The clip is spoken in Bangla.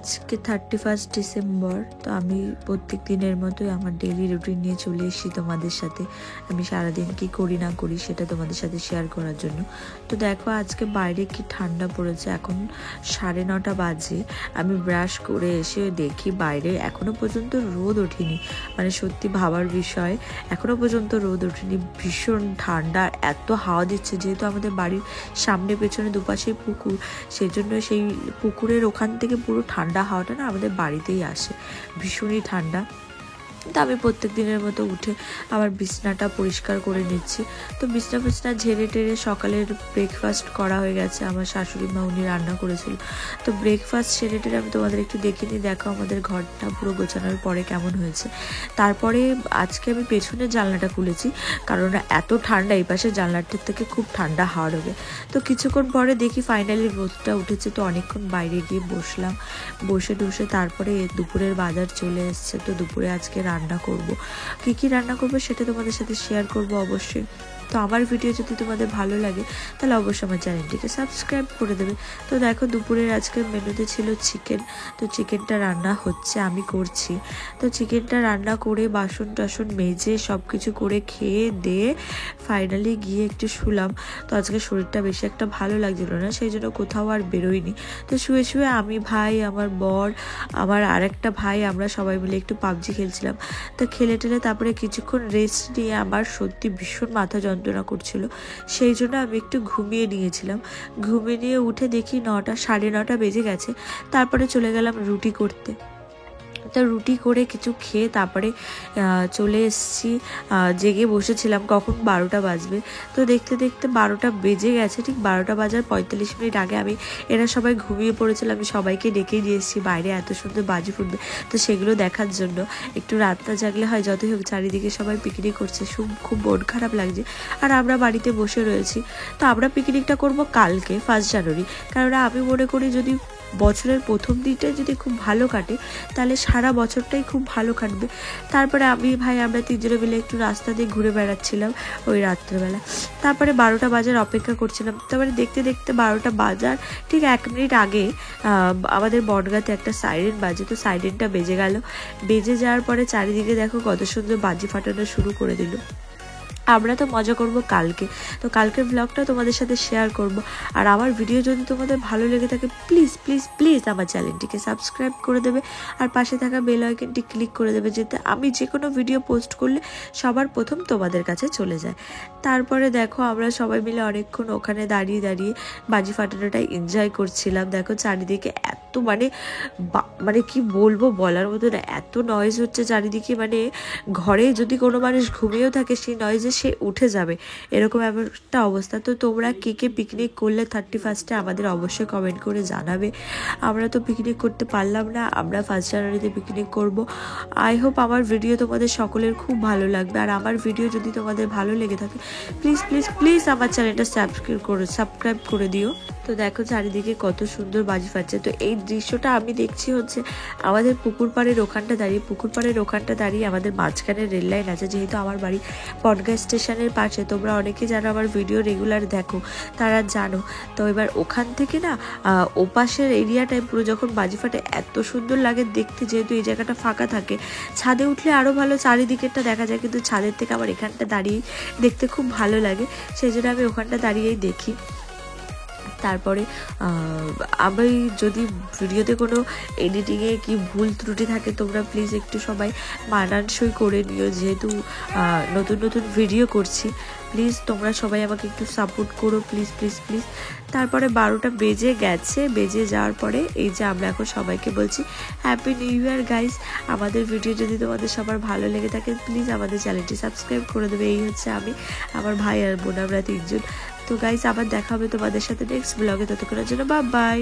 আজকে 31 ডিসেম্বর। তো আমি প্রত্যেক দিনের মতোই আমার ডেইলি রুটিন নিয়ে চলে এসেছি তোমাদের সাথে। আমি সারাদিন কি করি না করি সেটা তোমাদের সাথে শেয়ার করার জন্য। তো দেখো আজকে বাইরে কি ঠান্ডা পড়েছে, এখন 9:30 বাজে। আমি ব্রাশ করে এসে দেখি বাইরে এখনো পর্যন্ত রোদ ওঠেনি, মানে সত্যি ভাবার বিষয়, এখনো পর্যন্ত রোদ ওঠেনি। ভীষণ ঠান্ডা, এত হাওয়া দিচ্ছে, যেহেতু আমাদের বাড়ির সামনে পেছনে দুপাশেই পুকুর, সেই জন্য সেই পুকুরের ওখান থেকে পুরো ঠান্ডা হাওয়াটা না আমাদের বাড়িতেই আসে, ভীষণই ঠান্ডা। তো আমি প্রত্যেক দিনের মতো উঠে আমার বিছনাটা পরিষ্কার করে নিচ্ছি। তো বিছনা ঝেড়ে টেড়ে সকালের ব্রেকফাস্ট করা হয়ে গেছে। আমার শাশুড়ি মা উনি রান্না করেছিল। তো ব্রেকফাস্ট ছেড়ে টেড়ে আমি তোমাদের একটু দেখে নিই, দেখো আমাদের ঘরটা পুরো গোছানোর পরে কেমন হয়েছে। তারপরে আজকে আমি পেছনের জানলাটা খুলেছি, কারণ এত ঠান্ডা, এই পাশে জানলাটার থেকে খুব ঠান্ডা হাওয়া হবে। তো কিছুক্ষণ পরে দেখি ফাইনালি রোদটা উঠেছে। তো অনেকক্ষণ বাইরে গিয়ে বসলাম, বসে তারপরে দুপুরের বাজার চলে এসছে। তো দুপুরে আজকে রান্না করব, কি রান্না করব সেটা তোমাদের সাথে শেয়ার করব অবশ্যই। তো আমার ভিডিও যদি তোমাদের ভালো লাগে তাহলে অবশ্যই আমার চ্যানেলটিকে সাবস্ক্রাইব করে দেবে। তো দেখো দুপুরের আজকের মেনুতে ছিল চিকেন। তো চিকেনটা রান্না হচ্ছে, আমি করছি। তো চিকেনটা রান্না করে বাসন টাসন মেজে সব কিছু করে খেয়ে দিয়ে ফাইনালি গিয়ে একটু শুলাম। তো আজকে শরীরটা বেশি একটা ভালো লাগছিল না, সেই জন্য কোথাও আর বেরোইনি। তো শুয়ে আমি, ভাই, আমার বর, আমার আরেকটা ভাই, আমরা সবাই মিলে একটু পাবজি খেলছিলাম। তো খেলে টেলে তারপরে কিছুক্ষণ রেস্ট নিয়ে আমার সত্যি ভীষণ মাথা যন্ত্রণা করছিল, সেই জন্য আমি একটু ঘুমিয়ে নিয়েছিলাম। ঘুমিয়ে নিয়ে উঠে দেখি 9:30 বেজে গেছে। তারপরে চলে গেলাম রুটি করতে। তো রুটি করে কিছু খেয়ে তারপরে চলে এসেছি, জেগে বসেছিলাম কখন 12টা বাজবে। তো দেখতে 12টা বেজে গেছে। ঠিক 12টা বাজার 45 মিনিট আগে এরা সবাই ঘুমিয়ে পড়েছিল। আমি সবাইকে ডেকে নিয়ে এসেছি, বাইরে এত সুন্দর বাজি ফুটবে, তো সেগুলো দেখার জন্য। একটু রাতটা জাগলে হয়, যতই হোক চারিদিকে সবাই পিকনিক করছে, খুব মন খারাপ লাগছে। আর আমরা বাড়িতে বসে রয়েছি। তো আমরা পিকনিকটা করব কালকে 1 জানুয়ারি, কারণ আমি মনে করি যদি বছরের প্রথম দিনটা যদি খুব ভালো কাটে তাহলে সারা বছরটাই খুব ভালো কাটবে। তারপরে আমি, ভাই, আমরা তিনজনে মিলে একটু রাস্তা দিয়ে ঘুরে বেড়াচ্ছিলাম ওই রাত্রেবেলা। তারপরে 12টা বাজার অপেক্ষা করছিলাম। তারপরে দেখতে 12টা বাজার ঠিক 1 মিনিট আগে আমাদের বনগাঁতে একটা সাইরেন বাজে। তো সাইরেনটা বেজে যাওয়ার পরে চারিদিকে দেখো কত সুন্দর বাজি ফাটানো শুরু করে দিল। আমরা তো মজা করব কালকে। তো কালকের ব্লগটা তোমাদের সাথে শেয়ার করব। আর আমার ভিডিও যদি তোমাদের ভালো লেগে থাকে প্লিজ আমার চ্যানেলটিকে সাবস্ক্রাইব করে দেবে, আর পাশে থাকা বেল আইকনটি ক্লিক করে দেবে, যাতে আমি যে কোনো ভিডিও পোস্ট করলে সবার প্রথম তোমাদের কাছে চলে যায়। তারপরে দেখো আমরা সবাই মিলে অনেকক্ষণ ওখানে দাঁড়িয়ে বাজি ফাটানোটাই এনজয় করছিলাম। দেখো চারিদিকে এত মানে কি বলবো, বলার মতো না, এত নয়েজ হচ্ছে চারিদিকে। মানে ঘরে যদি কোনো মানুষ ঘুমিয়েও থাকে সেই নয়েজে সে উঠে যাবে, এরকম একটা অবস্থা। তো তোমরা কে পিকনিক করলে 31 আমাদের অবশ্যই কমেন্ট করে জানাবে। আমরা তো পিকনিক করতে পারলাম না, আমরা 1 জানুয়ারিতে পিকনিক করব। আই হোপ আমার ভিডিও তোমাদের সকলের খুব ভালো লাগবে। আর আমার ভিডিও যদি তোমাদের ভালো লেগে থাকে প্লিজ আমার চ্যানেলটা সাবস্ক্রাইব করে দিও। তো দেখো চারিদিকে কত সুন্দর বাজি ফাটছে। তো এই দৃশ্যটা আমি দেখছি হচ্ছে আমাদের পুকুর পাড়ের ওখানটা দাঁড়িয়ে আমাদের মাঝখানে রেল লাইন আছে, যেহেতু আমার বাড়ি বনগাঁ স্টেশনের পাশে। তোমরা অনেকে যারা আমার ভিডিও রেগুলার দেখো তারা জানো। তো এবার ওখান থেকে না ওপাশের এরিয়াটায় পুরো যখন বাজি ফাটে এত সুন্দর লাগে দেখতে, যেহেতু এই জায়গাটা ফাঁকা থাকে। ছাদে উঠলে আরও ভালো চারিদিকেরটা দেখা যায়, কিন্তু ছাদের থেকে আমার এখানটা দাঁড়িয়ে দেখতে খুব ভালো লাগে, সেই জন্য আমি ওখানটা দাঁড়িয়েই দেখি। তারপরে আমি যদি ভিডিওতে কোনো এডিটিংয়ে কি ভুল ত্রুটি থাকে তোমরা প্লিজ একটু সবাই মানানসই করে নিও, যেহেতু নতুন ভিডিও করছি। প্লিজ তোমরা সবাই আমাকে একটু সাপোর্ট করো, প্লিজ। তারপরে 12টা বেজে যাওয়ার পরে এই যে আমরা এখন সবাইকে বলছি হ্যাপি নিউ ইয়ার গাইস। আমাদের ভিডিও যদি তোমাদের সবার ভালো লেগে থাকে প্লিজ আমাদের চ্যানেলটি সাবস্ক্রাইব করে দেবে। এই হচ্ছে আমি, আমার ভাই আর বোন, আমরা 3জন। তো গাইস আবার দেখা হবে তোমাদের সাথে নেক্সট ব্লগে, ততক্ষণের জন্য বাই।